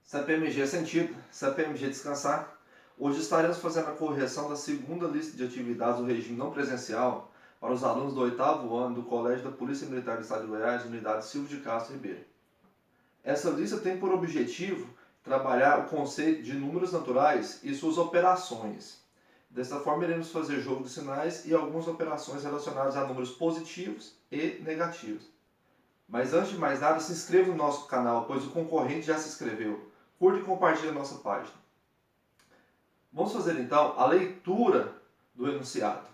CPMG sentido, CPMG descansar. Hoje estaremos fazendo a correção da segunda lista de atividades do regime não presencial para os alunos do 8º ano do Colégio da Polícia Militar do Estado de Goiás, unidade Silvio de Castro Ribeiro. Essa lista tem por objetivo trabalhar o conceito de números naturais e suas operações. Desta forma, iremos fazer jogo de sinais e algumas operações relacionadas a números positivos e negativos. Mas antes de mais nada, se inscreva no nosso canal, pois o concorrente já se inscreveu. Curta e compartilhe a nossa página. Vamos fazer então a leitura do enunciado.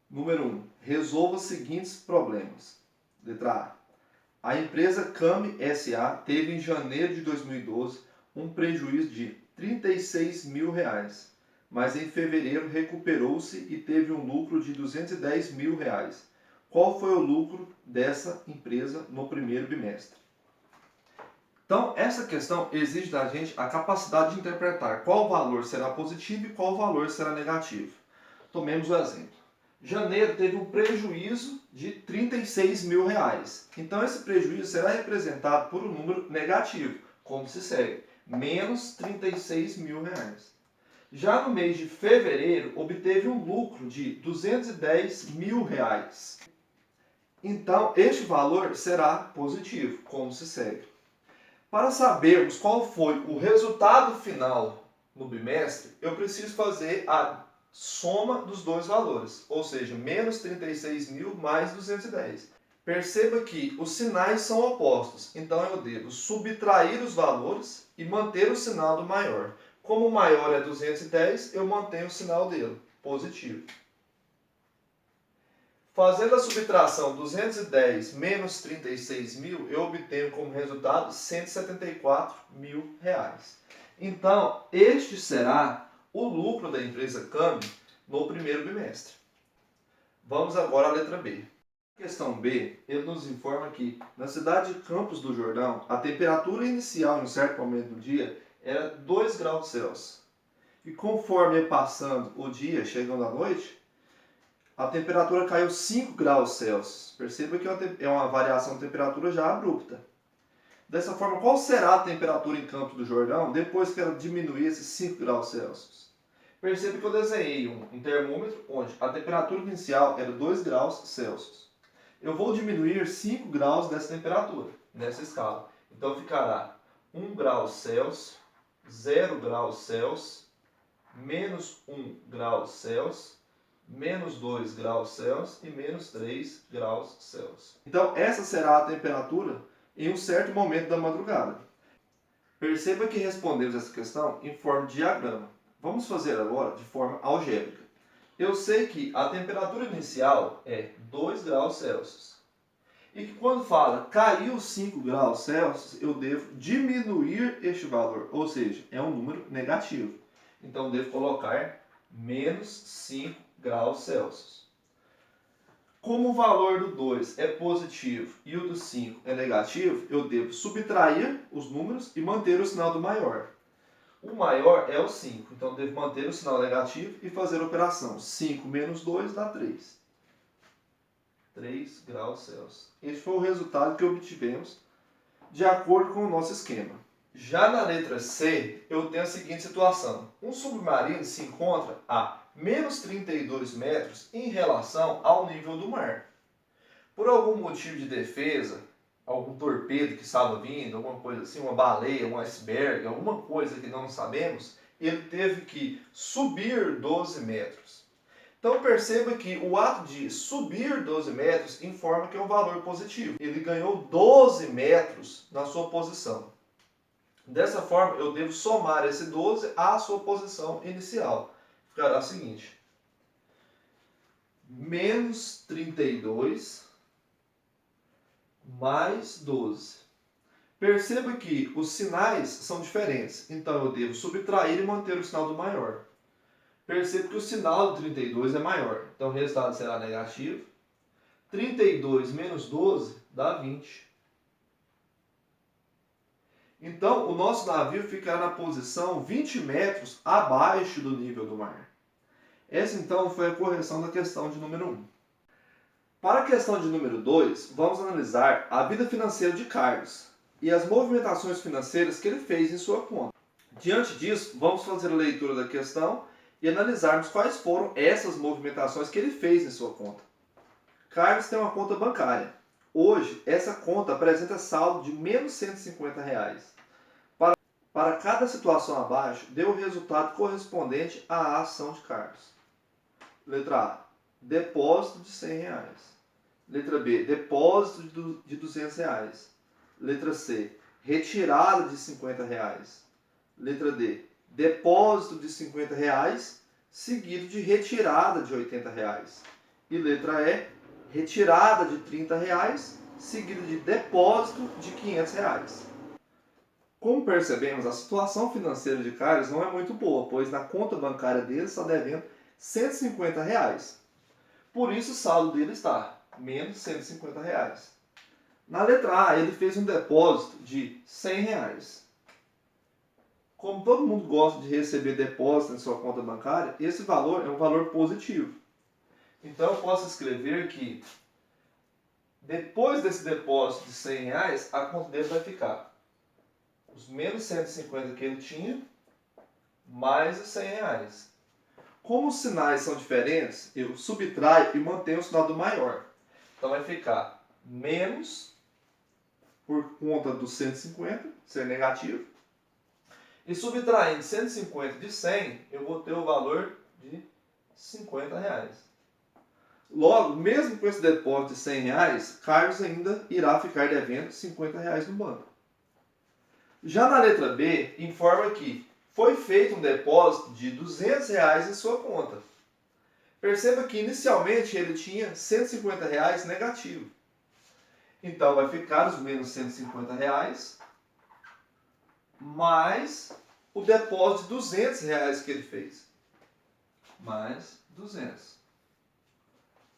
Número 1. Resolva os seguintes problemas. Letra A. A empresa Cami S.A. teve em janeiro de 2012 um prejuízo de R$ 36 mil, mas em fevereiro recuperou-se e teve um lucro de R$ 210 mil. Qual foi o lucro dessa empresa no primeiro bimestre? Então, essa questão exige da gente a capacidade de interpretar qual valor será positivo e qual valor será negativo. Tomemos o exemplo. Janeiro teve um prejuízo de R$ 36 mil. Então, esse prejuízo será representado por um número negativo, como se segue, menos R$ 36 mil. Já no mês de fevereiro, obteve um lucro de R$ 210 mil. Então, este valor será positivo, como se segue. Para sabermos qual foi o resultado final no bimestre, eu preciso fazer a soma dos dois valores, ou seja, menos 36 mil mais 210. Perceba que os sinais são opostos, então eu devo subtrair os valores e manter o sinal do maior. Como o maior é 210, eu mantenho o sinal dele, positivo. Fazendo a subtração 210 menos 36 mil, eu obtenho como resultado R$ 174 mil. Então, este será o lucro da empresa Cami no primeiro bimestre. Vamos agora à letra B. Na questão B, ele nos informa que na cidade de Campos do Jordão, a temperatura inicial em um certo momento do dia era 2 graus Celsius. E conforme ia passando o dia, chegando à noite, a temperatura caiu 5 graus Celsius. Perceba que é uma variação de temperatura já abrupta. Dessa forma, qual será a temperatura em Campos do Jordão depois que ela diminuir esses 5 graus Celsius? Perceba que eu desenhei um termômetro onde a temperatura inicial era 2 graus Celsius. Eu vou diminuir 5 graus dessa temperatura, nessa escala. Então ficará 1 grau Celsius, 0 graus Celsius, menos 1 grau Celsius, menos 2 graus Celsius e menos 3 graus Celsius. Então, essa será a temperatura em um certo momento da madrugada. Perceba que respondemos essa questão em forma de diagrama. Vamos fazer agora de forma algébrica. Eu sei que a temperatura inicial é 2 graus Celsius. E que quando fala caiu 5 graus Celsius, eu devo diminuir este valor, ou seja, é um número negativo. Então, devo colocar menos 5 graus Celsius. Como o valor do 2 é positivo e o do 5 é negativo, eu devo subtrair os números e manter o sinal do maior. O maior é o 5, então devo manter o sinal negativo e fazer a operação. 5 menos 2 dá 3. 3 graus Celsius. Este foi o resultado que obtivemos de acordo com o nosso esquema. Já na letra C, eu tenho a seguinte situação. Um submarino se encontra a menos 32 metros em relação ao nível do mar. Por algum motivo de defesa, algum torpedo que estava vindo, alguma coisa assim, uma baleia, um iceberg, alguma coisa que não sabemos, ele teve que subir 12 metros. Então perceba que o ato de subir 12 metros informa que é um valor positivo. Ele ganhou 12 metros na sua posição. Dessa forma, eu devo somar esse 12 à sua posição inicial. Ficará o seguinte: menos 32 mais 12. Perceba que os sinais são diferentes, então eu devo subtrair e manter o sinal do maior. Perceba que o sinal do 32 é maior, então o resultado será negativo. 32 menos 12 dá 20. Então, o nosso navio ficará na posição 20 metros abaixo do nível do mar. Essa, então, foi a correção da questão de número 1. Para a questão de número 2, vamos analisar a vida financeira de Carlos. e as movimentações financeiras que ele fez em sua conta. Diante disso, vamos fazer a leitura da questão e analisarmos quais foram essas movimentações que ele fez em sua conta. Carlos tem uma conta bancária. Hoje, essa conta apresenta saldo de menos R$150. Para cada situação abaixo, dê o resultado correspondente à ação de Carlos. Letra A, depósito de R$100. Letra B, depósito de R$200. Letra C, retirada de R$50. Letra D, depósito de R$50 seguido de retirada de R$80. E letra E, retirada de R$30 seguido de depósito de R$500. Como percebemos, a situação financeira de Carlos não é muito boa, pois na conta bancária dele está devendo R$150. Por isso o saldo dele está menos R$150. Na letra A, ele fez um depósito de R$100. Como todo mundo gosta de receber depósito em sua conta bancária, esse valor é um valor positivo. Então eu posso escrever que depois desse depósito de R$100, a conta dele vai ficar os menos 150 que ele tinha, mais os R$100. Como os sinais são diferentes, eu subtraio e mantenho o sinal do maior. Então vai ficar menos por conta do 150, ser negativo. E subtraindo 150 de 100, eu vou ter o valor de R$50. Logo, mesmo com esse depósito de R$100, Carlos ainda irá ficar devendo R$50 no banco. Já na letra B, informa que foi feito um depósito de R$200 em sua conta. Perceba que inicialmente ele tinha R$150 negativo. Então vai ficar os menos R$150 mais o depósito de R$200 que ele fez. Mais 200.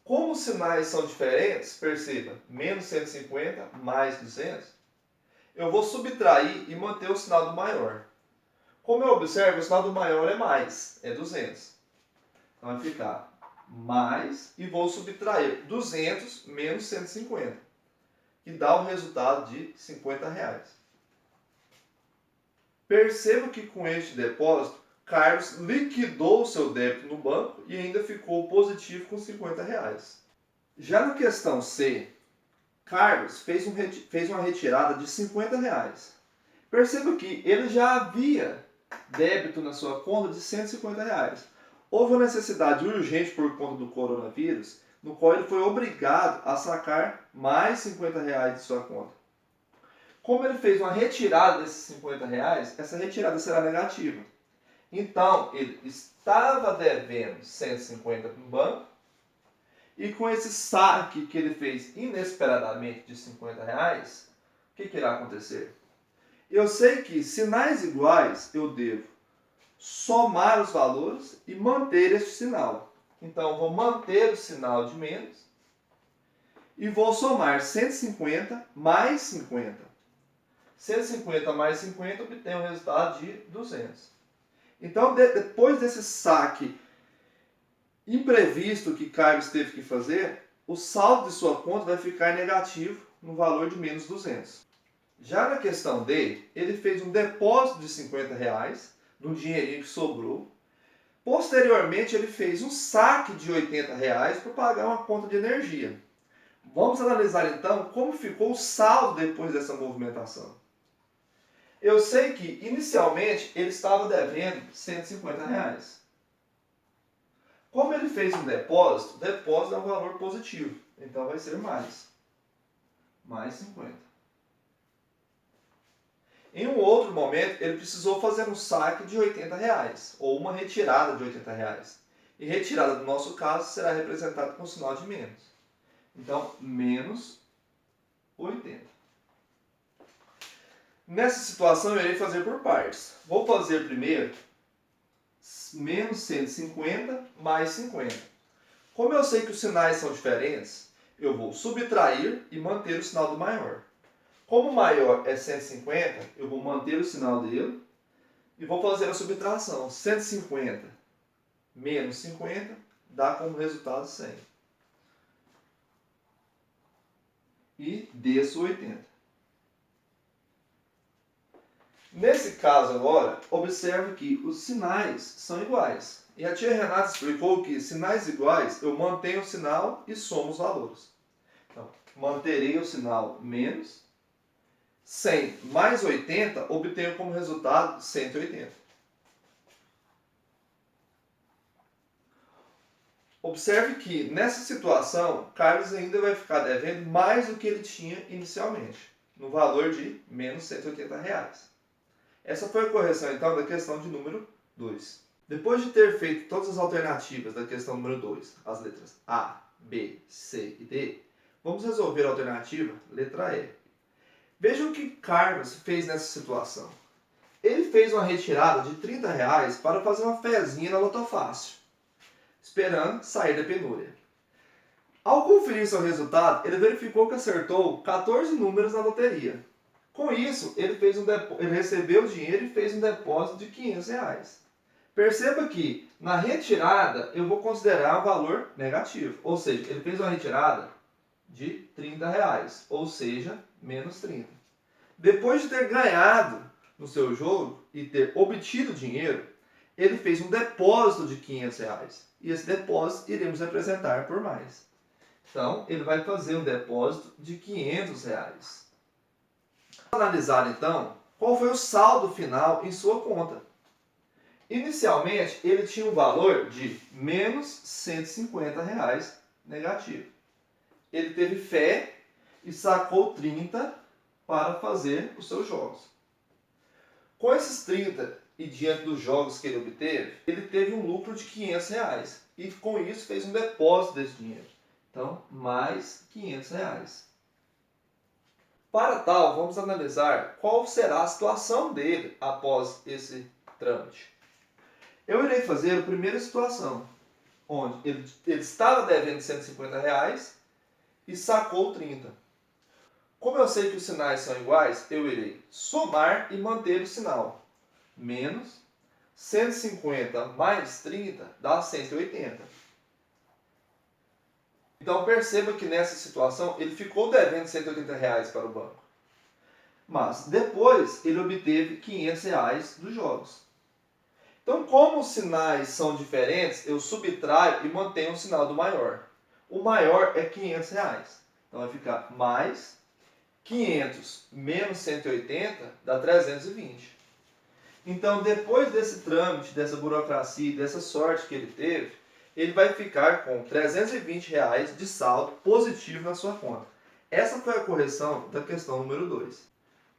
Como os sinais são diferentes, perceba, menos 150 mais 200, eu vou subtrair e manter o sinal do maior. Como eu observo, o sinal do maior é mais, é 200. Então vai ficar mais e vou subtrair 200 menos 150, que dá o resultado de R$50. Perceba que com este depósito, Carlos liquidou o seu débito no banco e ainda ficou positivo com R$50. Já na questão C, Carlos fez uma retirada de R$50. Perceba que ele já havia débito na sua conta de R$150. Houve uma necessidade urgente por conta do coronavírus, no qual ele foi obrigado a sacar mais R$50 de sua conta. Como ele fez uma retirada desses R$50, essa retirada será negativa. Então, ele estava devendo 150 para o banco, e com esse saque que ele fez inesperadamente de R$50, o que irá acontecer? Eu sei que sinais iguais eu devo somar os valores e manter este sinal. Então, vou manter o sinal de menos e vou somar 150 mais 50. 150 mais 50 obtém o resultado de 200. Então, depois desse saque imprevisto que Carlos teve que fazer, o saldo de sua conta vai ficar negativo no valor de menos 200. Já na questão D, ele fez um depósito de R$50 do dinheirinho que sobrou. Posteriormente, ele fez um saque de R$80 para pagar uma conta de energia. Vamos analisar então como ficou o saldo depois dessa movimentação. Eu sei que inicialmente ele estava devendo R$150. Como ele fez um depósito, o depósito é um valor positivo, então vai ser mais 50. Em um outro momento, ele precisou fazer um saque de R$80, ou uma retirada de R$80. E retirada, no nosso caso, será representada com o sinal de menos. Então, menos 80. Nessa situação, eu irei fazer por partes. Vou fazer primeiro menos 150 mais 50. Como eu sei que os sinais são diferentes, eu vou subtrair e manter o sinal do maior. Como o maior é 150, eu vou manter o sinal dele e vou fazer a subtração. 150 menos 50 dá como resultado 100. E desço 80. Nesse caso agora, observe que os sinais são iguais. E a tia Renata explicou que sinais iguais, eu mantenho o sinal e somo os valores. Então, manterei o sinal menos 100 mais 80, obtenho como resultado 180. Observe que nessa situação, Carlos ainda vai ficar devendo mais do que ele tinha inicialmente, no valor de menos 180 reais. Essa foi a correção então da questão de número 2. Depois de ter feito todas as alternativas da questão número 2, as letras A, B, C e D, vamos resolver a alternativa letra E. Vejam o que Carlos fez nessa situação. Ele fez uma retirada de R$30 para fazer uma fezinha na Lotofácil, esperando sair da penúria. Ao conferir seu resultado, ele verificou que acertou 14 números na loteria. Com isso, ele recebeu o dinheiro e fez um depósito de R$500. Perceba que na retirada eu vou considerar um valor negativo, ou seja, ele fez uma retirada de R$30, ou seja, menos 30. Depois de ter ganhado no seu jogo e ter obtido dinheiro, ele fez um depósito de R$500. E esse depósito iremos representar por mais. Então, ele vai fazer um depósito de R$500. Vamos analisar então qual foi o saldo final em sua conta. Inicialmente, ele tinha um valor de menos R$150 negativo. Ele teve fé e sacou 30 para fazer os seus jogos. Com esses 30 e diante dos jogos que ele teve um lucro de R$500 e com isso fez um depósito desse dinheiro. Então, mais R$500. Para tal, vamos analisar qual será a situação dele após esse trâmite. Eu irei fazer a primeira situação, onde ele estava devendo R$150 e sacou 30. Como eu sei que os sinais são iguais, eu irei somar e manter o sinal. Menos 150 mais 30 dá 180. Então perceba que nessa situação ele ficou devendo R$180 para o banco. Mas depois ele obteve R$500 dos jogos. Então, como os sinais são diferentes, eu subtraio e mantenho o sinal do maior. O maior é R$500. Então vai ficar mais 500 menos 180 dá 320. Então, depois desse trâmite, dessa burocracia, dessa sorte que ele teve, ele vai ficar com R$320 de saldo positivo na sua conta. Essa foi a correção da questão número 2.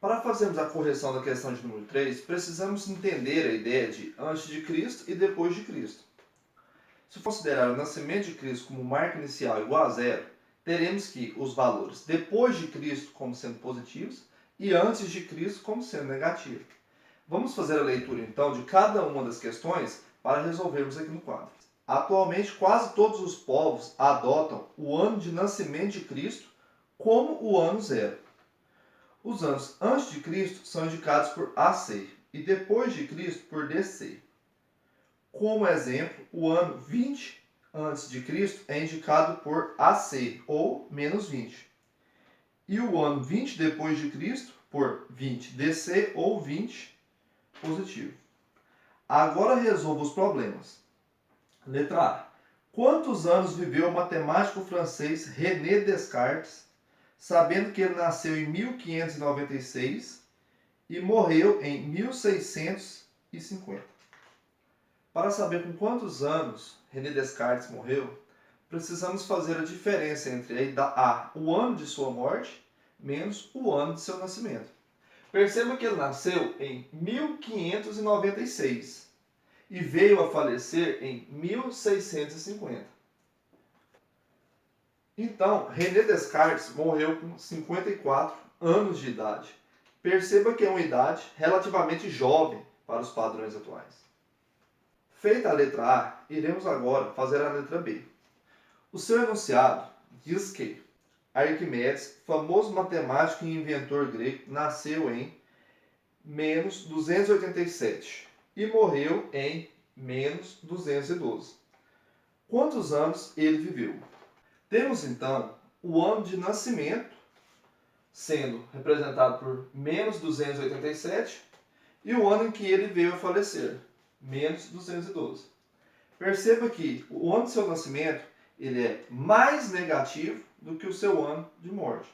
Para fazermos a correção da questão de número 3, precisamos entender a ideia de antes de Cristo e depois de Cristo. Se considerar o nascimento de Cristo como marca inicial igual a zero, teremos que os valores depois de Cristo como sendo positivos e antes de Cristo como sendo negativos. Vamos fazer a leitura então de cada uma das questões para resolvermos aqui no quadro. Atualmente, quase todos os povos adotam o ano de nascimento de Cristo como o ano zero. Os anos antes de Cristo são indicados por AC e depois de Cristo por DC. Como exemplo, o ano 20 antes de Cristo é indicado por AC ou menos 20. E o ano 20 depois de Cristo por 20 DC ou 20 positivo. Agora resolva os problemas. Letra A. Quantos anos viveu o matemático francês René Descartes, sabendo que ele nasceu em 1596 e morreu em 1650? Para saber com quantos anos René Descartes morreu, precisamos fazer a diferença entre o ano de sua morte menos o ano de seu nascimento. Perceba que ele nasceu em 1596 e veio a falecer em 1650. Então, René Descartes morreu com 54 anos de idade. Perceba que é uma idade relativamente jovem para os padrões atuais. Feita a letra A, iremos agora fazer a letra B. O seu enunciado diz que Arquimedes, famoso matemático e inventor grego, nasceu em menos 287 e morreu em menos 212. Quantos anos ele viveu? Temos então o ano de nascimento sendo representado por menos 287 e o ano em que ele veio a falecer, menos 212. Perceba que o ano do seu nascimento ele é mais negativo do que o seu ano de morte.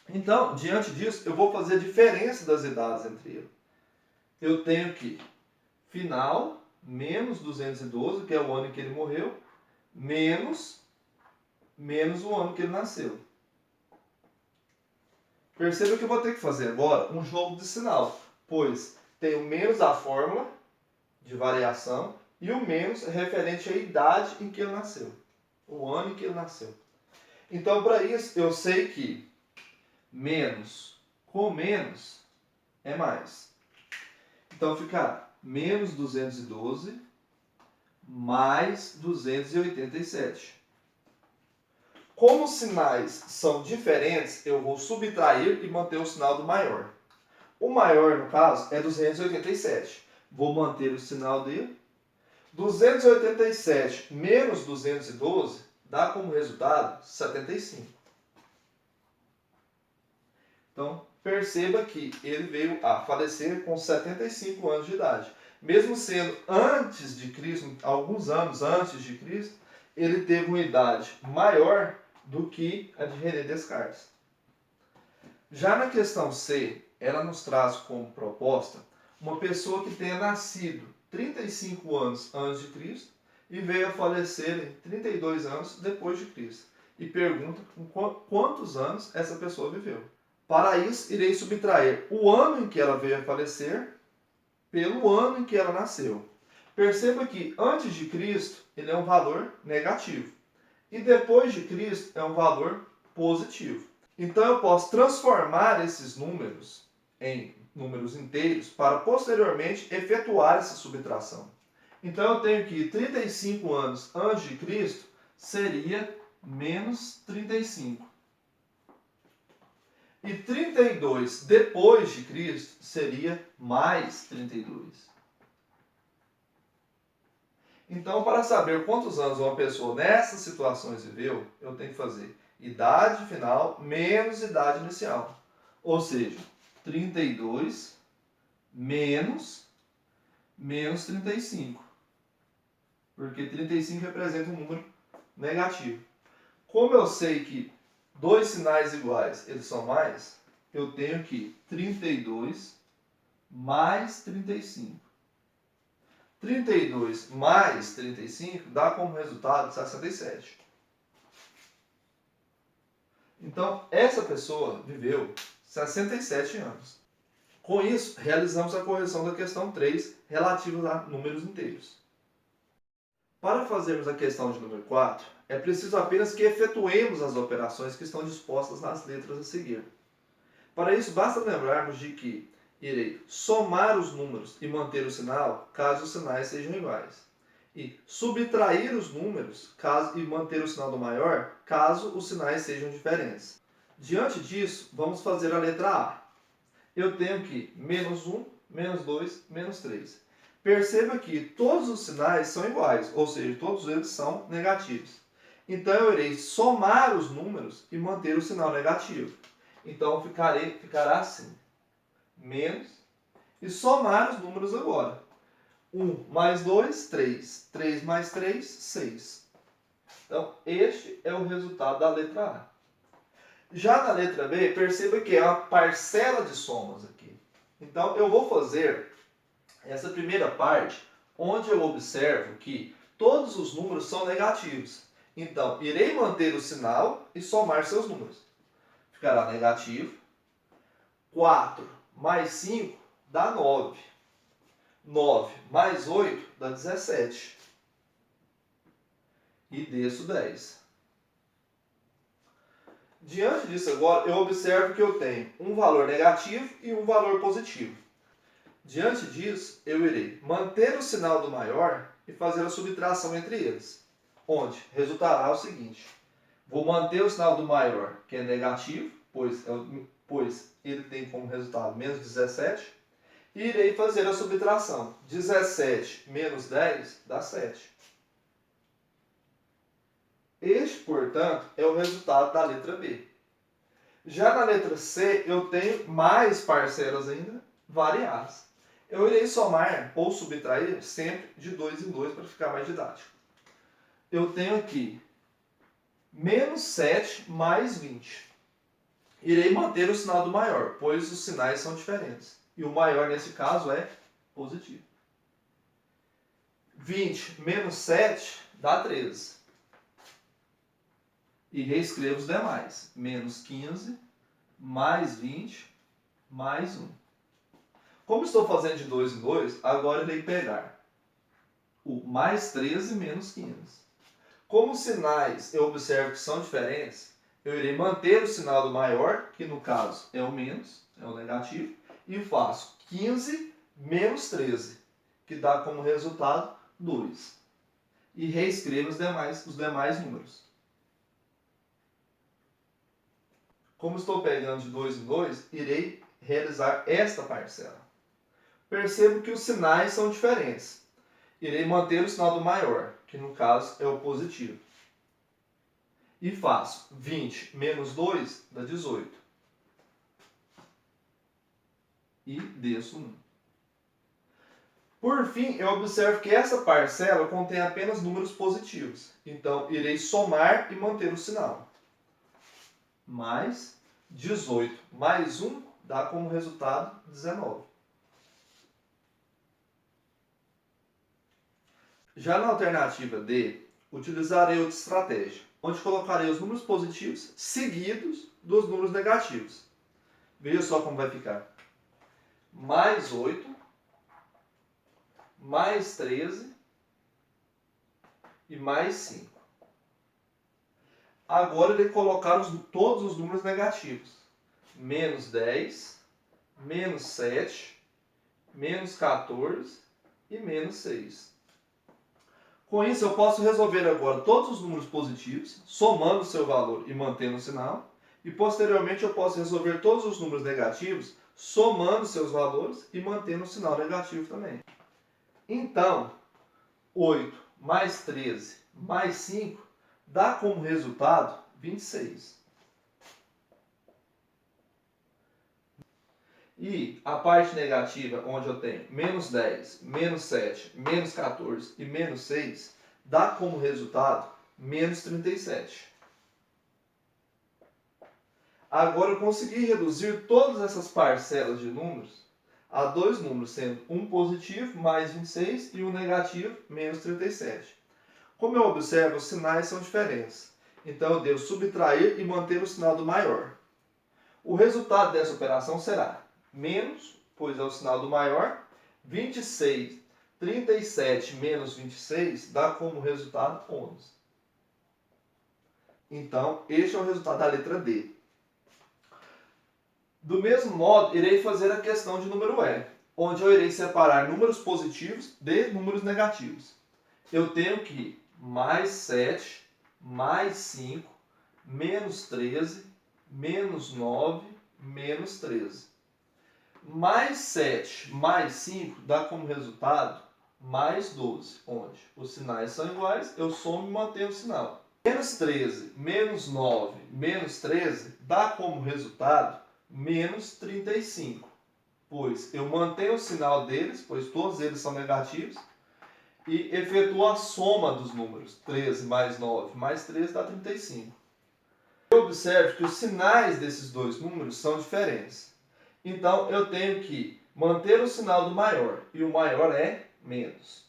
Então, diante disso, eu vou fazer a diferença das idades entre eles. Eu tenho que final menos 212, que é o ano em que ele morreu, menos o ano que ele nasceu. Perceba que eu vou ter que fazer agora um jogo de sinal, pois tem o menos a fórmula de variação e o menos referente à idade em que ele nasceu, o ano em que ele nasceu. Então, para isso, eu sei que menos com menos é mais. Então, ficará menos 212 mais 287. Como os sinais são diferentes, eu vou subtrair e manter o sinal do maior. O maior, no caso, é 287. Vou manter o sinal dele. 287 menos 212 dá como resultado 75. Então, perceba que ele veio a falecer com 75 anos de idade. Mesmo sendo antes de Cristo, alguns anos antes de Cristo, ele teve uma idade maior do que a de René Descartes. Já na questão C, ela nos traz como proposta uma pessoa que tenha nascido 35 anos antes de Cristo e veio a falecer em 32 anos depois de Cristo. E pergunta com quantos anos essa pessoa viveu. Para isso, irei subtrair o ano em que ela veio a falecer pelo ano em que ela nasceu. Perceba que antes de Cristo ele é um valor negativo e depois de Cristo é um valor positivo. Então eu posso transformar esses números em números inteiros para posteriormente efetuar essa subtração. Então eu tenho que 35 anos antes de Cristo seria menos 35. E 32 depois de Cristo seria mais 32. Então, para saber quantos anos uma pessoa nessas situações viveu, eu tenho que fazer idade final menos idade inicial. Ou seja, 32 menos 35. Porque 35 representa um número negativo. Como eu sei que dois sinais iguais eles são mais, eu tenho que 32 mais 35. 32 mais 35 dá como resultado 67. Então, essa pessoa viveu 67 anos. Com isso, realizamos a correção da questão 3, relativa a números inteiros. Para fazermos a questão de número 4, é preciso apenas que efetuemos as operações que estão dispostas nas letras a seguir. Para isso, basta lembrarmos de que irei somar os números e manter o sinal, caso os sinais sejam iguais. E subtrair os números e manter o sinal do maior, caso os sinais sejam diferentes. Diante disso, vamos fazer a letra A. Eu tenho que menos 1, menos 2, menos 3. Perceba que todos os sinais são iguais, ou seja, todos eles são negativos. Então eu irei somar os números e manter o sinal negativo. Então ficará assim, menos, e somar os números agora. 1 mais 2, 3. 3 mais 3, 6. Então, este é o resultado da letra A. Já na letra B, perceba que é uma parcela de somas aqui. Então, eu vou fazer essa primeira parte, onde eu observo que todos os números são negativos. Então, irei manter o sinal e somar seus números. Ficará negativo. 4 mais 5 dá 9. 9 mais 8 dá 17. E desço 10. Diante disso agora, eu observo que eu tenho um valor negativo e um valor positivo. Diante disso, eu irei manter o sinal do maior e fazer a subtração entre eles, onde resultará o seguinte. Vou manter o sinal do maior, que é negativo, pois ele tem como resultado menos 17, e irei fazer a subtração. 17 menos 10 dá 7. Este, portanto, é o resultado da letra B. Já na letra C, eu tenho mais parcelas ainda, variáveis. Eu irei somar ou subtrair sempre de 2 em 2 para ficar mais didático. Eu tenho aqui menos 7 mais 20. Irei manter o sinal do maior, pois os sinais são diferentes. E o maior nesse caso é positivo. 20 menos 7 dá 13. E reescrevo os demais. Menos 15 mais 20 mais 1. Como estou fazendo de 2 em 2, agora irei pegar o mais 13 menos 15. Como os sinais eu observo que são diferentes, eu irei manter o sinal do maior, que no caso é o menos, é o negativo, e faço 15 menos 13, que dá como resultado 2. E reescrevo os demais números. Como estou pegando de 2 em 2, irei realizar esta parcela. Percebo que os sinais são diferentes. Irei manter o sinal do maior, que no caso é o positivo. E faço 20 menos 2 dá 18. E desço 1. Por fim, eu observo que essa parcela contém apenas números positivos. Então, irei somar e manter o sinal. Mais 18 mais 1 dá como resultado 19. Já na alternativa D, utilizarei outra estratégia, onde colocarei os números positivos seguidos dos números negativos. Veja só como vai ficar. Mais 8, mais 13 e mais 5. Agora ele colocar todos os números negativos. Menos 10, menos 7, menos 14 e menos 6. Com isso, eu posso resolver agora todos os números positivos, somando o seu valor e mantendo o sinal. E posteriormente eu posso resolver todos os números negativos, somando seus valores e mantendo o sinal negativo também. Então, 8 mais 13 mais 5 dá como resultado 26. E a parte negativa, onde eu tenho menos 10, menos 7, menos 14 e menos 6, dá como resultado menos 37. Agora eu consegui reduzir todas essas parcelas de números a dois números, sendo um positivo, mais 26, e um negativo, menos 37. Como eu observo, os sinais são diferentes. Então eu devo subtrair e manter o sinal do maior. O resultado dessa operação será menos, pois é o sinal do maior, 26, 37 menos 26 dá como resultado 11. Então, este é o resultado da letra D. Do mesmo modo, irei fazer a questão de número E, onde eu irei separar números positivos de números negativos. Eu tenho que mais 7, mais 5, menos 13, menos 9, menos 13. Mais 7 mais 5 dá como resultado mais 12, onde os sinais são iguais, eu somo e mantenho o sinal. Menos 13, menos 9, menos 13 dá como resultado menos 35, pois eu mantenho o sinal deles, pois todos eles são negativos, e efetuo a soma dos números. 13 mais 9 mais 13 dá 35. Eu observo que os sinais desses dois números são diferentes. Então, eu tenho que manter o sinal do maior, e o maior é menos.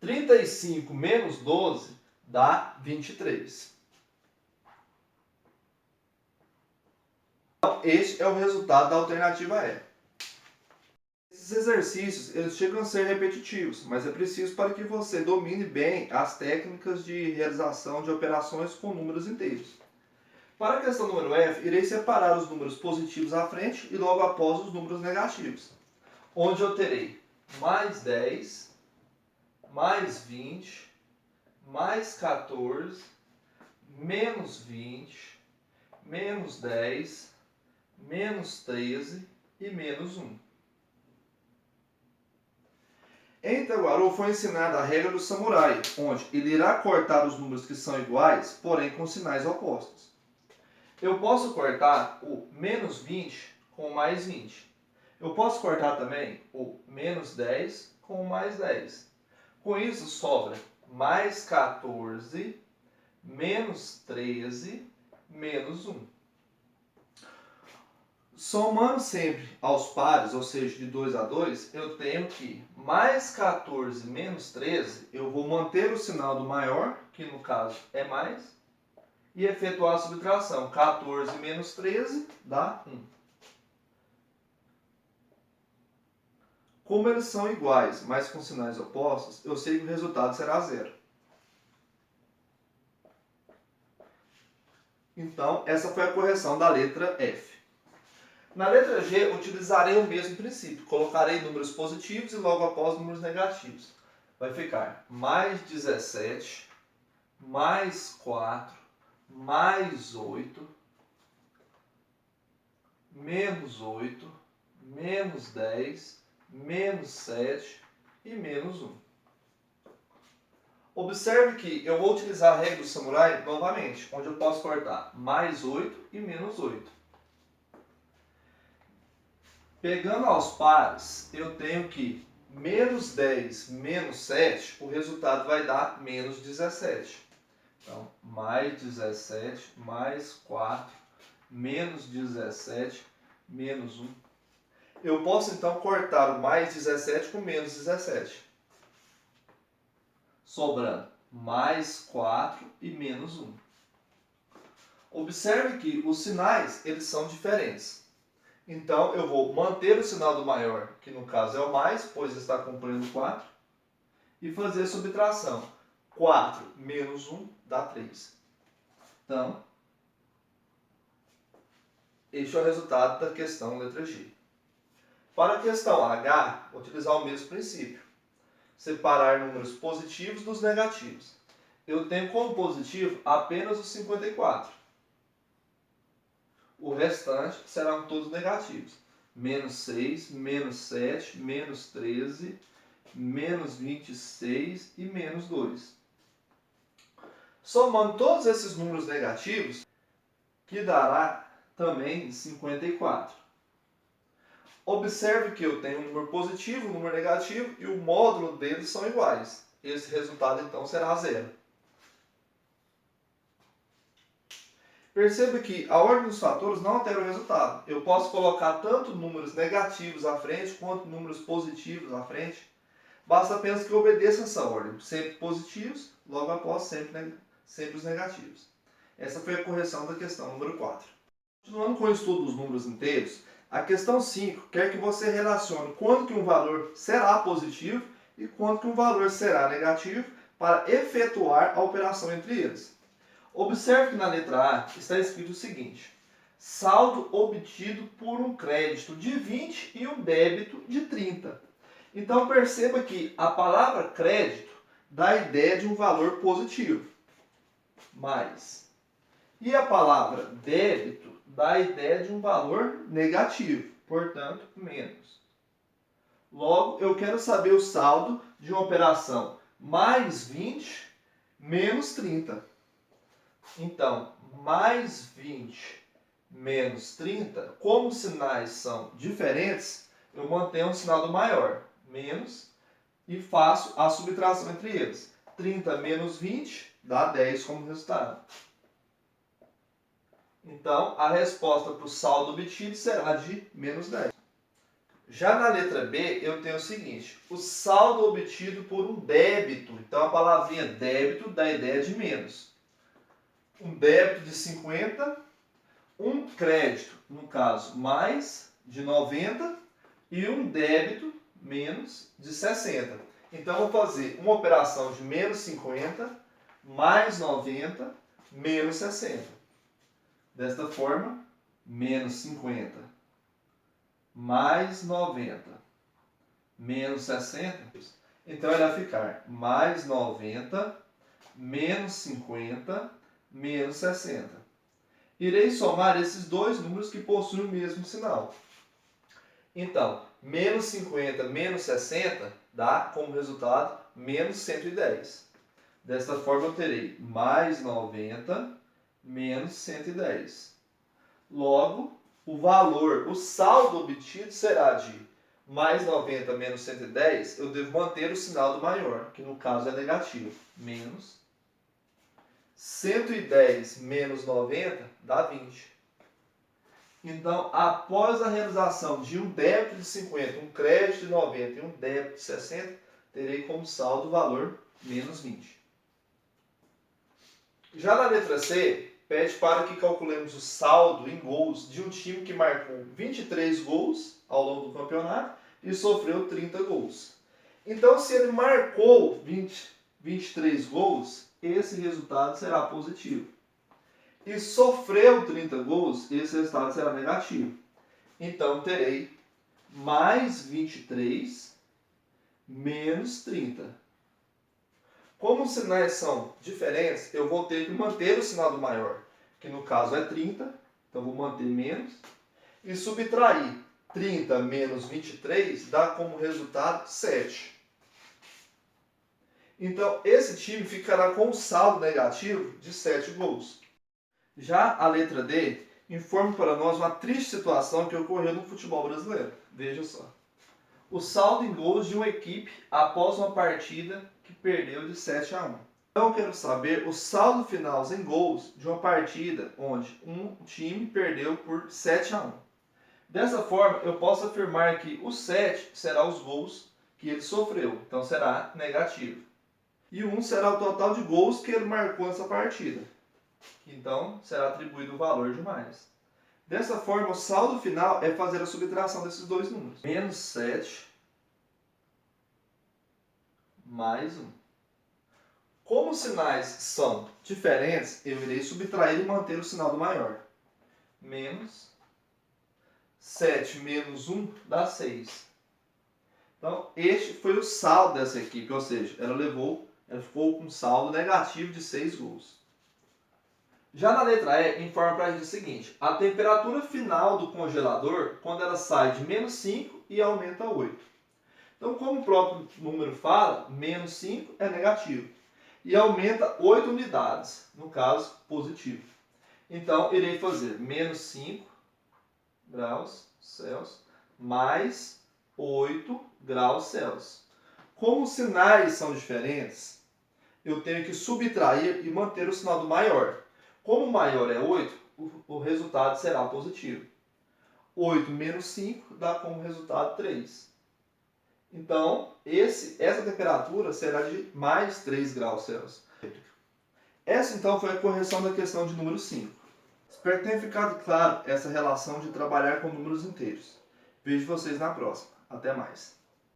35 menos 12 dá 23. Então, este é o resultado da alternativa E. Esses exercícios eles chegam a ser repetitivos, mas é preciso para que você domine bem as técnicas de realização de operações com números inteiros. Para a questão número F, irei separar os números positivos à frente e logo após os números negativos, onde eu terei mais 10, mais 20, mais 14, menos 20, menos 10, menos 13 e menos 1. Em Itaguaru foi ensinada a regra do samurai, onde ele irá cortar os números que são iguais, porém com sinais opostos. Eu posso cortar o menos 20 com mais 20. Eu posso cortar também o menos 10 com o mais 10. Com isso, sobra mais 14, menos 13, menos 1. Somando sempre aos pares, ou seja, de 2 a 2, eu tenho que mais 14 menos 13, eu vou manter o sinal do maior, que no caso é mais, e efetuar a subtração. 14 menos 13 dá 1. Como eles são iguais, mas com sinais opostos, eu sei que o resultado será 0. Então, essa foi a correção da letra F. Na letra G, utilizarei o mesmo princípio. Colocarei números positivos e logo após números negativos. Vai ficar mais 17, mais 4, mais 8, menos 8, menos 10, menos 7 e menos 1. Observe que eu vou utilizar a regra do samurai novamente, onde eu posso cortar mais 8 e menos 8. Pegando aos pares, eu tenho que menos 10 menos 7, o resultado vai dar menos 17. Então, mais 17, mais 4, menos 17, menos 1. Eu posso, então, cortar o mais 17 com menos 17. Sobrando mais 4 e menos 1. Observe que os sinais eles são diferentes. Então, eu vou manter o sinal do maior, que no caso é o mais, pois está cumprindo 4, e fazer a subtração. 4 menos 1 dá 3. Então, este é o resultado da questão letra G. Para a questão H, vou utilizar o mesmo princípio. Separar números positivos dos negativos. Eu tenho como positivo apenas o 54. O restante serão todos negativos. Menos 6, menos 7, menos 13, menos 26 e menos 2. Somando todos esses números negativos, que dará também 54. Observe que eu tenho um número positivo, um número negativo e o módulo deles são iguais. Esse resultado então será 0. Perceba que a ordem dos fatores não altera o resultado. Eu posso colocar tanto números negativos à frente quanto números positivos à frente. Basta apenas que eu obedeça essa ordem. Sempre positivos, logo após sempre os negativos. Essa foi a correção da questão número 4. Continuando com o estudo dos números inteiros, a questão 5 quer que você relacione quando que um valor será positivo e quando que um valor será negativo para efetuar a operação entre eles. Observe que na letra A está escrito o seguinte: saldo obtido por um crédito de 20 e um débito de 30. Então perceba que a palavra crédito dá a ideia de um valor positivo, mais. E a palavra débito dá a ideia de um valor negativo, portanto, menos. Logo, eu quero saber o saldo de uma operação mais 20 menos 30. Então, mais 20 menos 30, como os sinais são diferentes, eu mantenho o sinal do maior, menos, e faço a subtração entre eles. 30 menos 20 dá 10 como resultado. Então, a resposta para o saldo obtido será de menos 10. Já na letra B, eu tenho o seguinte: o saldo obtido por um débito. Então, a palavrinha débito dá a ideia de menos. Um débito de 50, um crédito, no caso, mais de 90 e um débito menos de 60. Então, eu vou fazer uma operação de menos 50, mais 90, menos 60. Desta forma, menos 50, mais 90, menos 60. Então, ele vai ficar mais 90, menos 50, menos 60. Irei somar esses dois números que possuem o mesmo sinal. Então, menos 50 menos 60 dá como resultado menos 110. Desta forma, eu terei mais 90 menos 110. Logo, o saldo obtido será de mais 90 menos 110, eu devo manter o sinal do maior, que no caso é negativo, menos 110 menos 90 dá 20. Então, após a realização de um débito de 50, um crédito de 90 e um débito de 60, terei como saldo o valor menos 20. Já na letra C, pede para que calculemos o saldo em gols de um time que marcou 23 gols ao longo do campeonato e sofreu 30 gols. Então, se ele marcou 23 gols, esse resultado será positivo. E sofreu 30 gols, esse resultado será negativo. Então, terei mais 23 menos 30. Como os sinais são diferentes, eu vou ter que manter o sinal do maior, que no caso é 30, então vou manter menos, e subtrair 30 menos 23 dá como resultado 7. Então, esse time ficará com um saldo negativo de 7 gols. Já a letra D informa para nós uma triste situação que ocorreu no futebol brasileiro. Veja só. O saldo em gols de uma equipe após uma partida que perdeu de 7-1. Então eu quero saber o saldo final em gols de uma partida onde um time perdeu por 7-1. Dessa forma, eu posso afirmar que o 7 será os gols que ele sofreu, então será negativo. E o 1 será o total de gols que ele marcou nessa partida. Então, será atribuído o valor de mais. Dessa forma, o saldo final é fazer a subtração desses dois números. Menos 7 mais 1. Como os sinais são diferentes, eu irei subtrair e manter o sinal do maior. Menos 7 menos 1 dá 6. Então, este foi o saldo dessa equipe, ou seja, ela ficou com um saldo negativo de 6 gols. Já na letra E, informa para a gente o seguinte: a temperatura final do congelador, quando ela sai de menos 5 e aumenta a 8. Então, como o próprio número fala, menos 5 é negativo. E aumenta 8 unidades, no caso, positivo. Então, irei fazer menos 5 graus Celsius mais 8 graus Celsius. Como os sinais são diferentes, eu tenho que subtrair e manter o sinal do maior. Como o maior é 8, o resultado será positivo. 8 menos 5 dá como resultado 3. Então, essa temperatura será de mais 3 graus Celsius. Essa, então, foi a correção da questão de número 5. Espero que tenha ficado claro essa relação de trabalhar com números inteiros. Vejo vocês na próxima. Até mais.